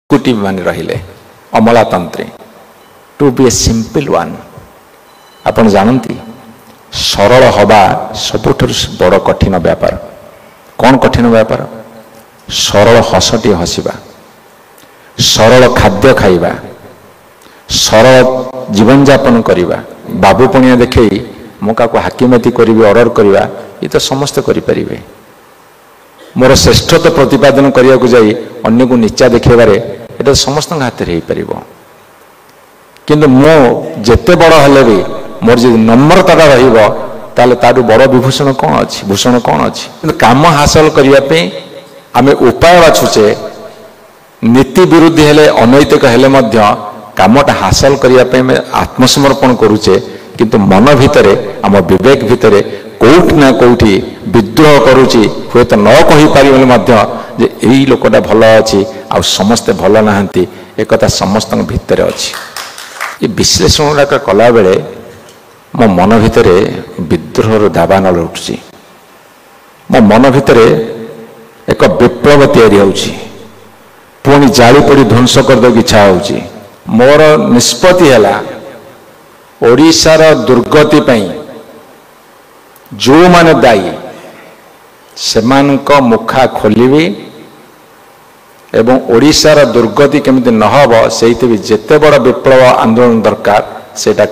executive मान रहिले अमलातंत्री to be a simple one आपण जानती सरल हवा सबुठ बड़ कठिन व्यापार कौन कठिन व्यापार सरल हसटी हसवा सरल खाद्य खाइबा सरल जीवन यापन करवा बाबू पणिया देखे मुका को हाकिमती करी ऑर्डर करवा ये तो समस्त करें मोर श्रेष्ठता प्रतिपादन करने को जाई अन्य को नीचा देखेबारे ये समस्त हाथ में हो पार किंतु मो जेते बड़ हेले भी मोर जो नम्रता रही तारू बड़ विभूषण कौन अच्छी भूषण कौन अच्छी काम हासिल करने आम उपाय बाछुचे नीति विरुद्ध हेले अनैतिक हेले मध्य कामटा हासिल करने आत्मसमर्पण करुचे किंतु मन भितर आम विवेक भितर कौट ना कौटी विद्रोह करुची हुए तो न कहीपर जे यही लोकटा भल अच्छी आ समस्ते भल नहांती एक समस्त भितर अच्छी ये विश्लेषण गुड़ाक कला बेले मो मन भितर विद्रोह दाबानल उठुची मो मन भितर एक विप्लव तैयारी होउची पुणी जाली पड़ी ध्वंस करदे इच्छा होउची मोर निष्पत्ति है ओडिशार दुर्गति पई जो माने दायी सेमानक मुखा खोलिबी एवं ओडिशार दुर्गति केमिति न हबो सेहिते भी जेते बड़ विप्लव आंदोलन दरकार सेटा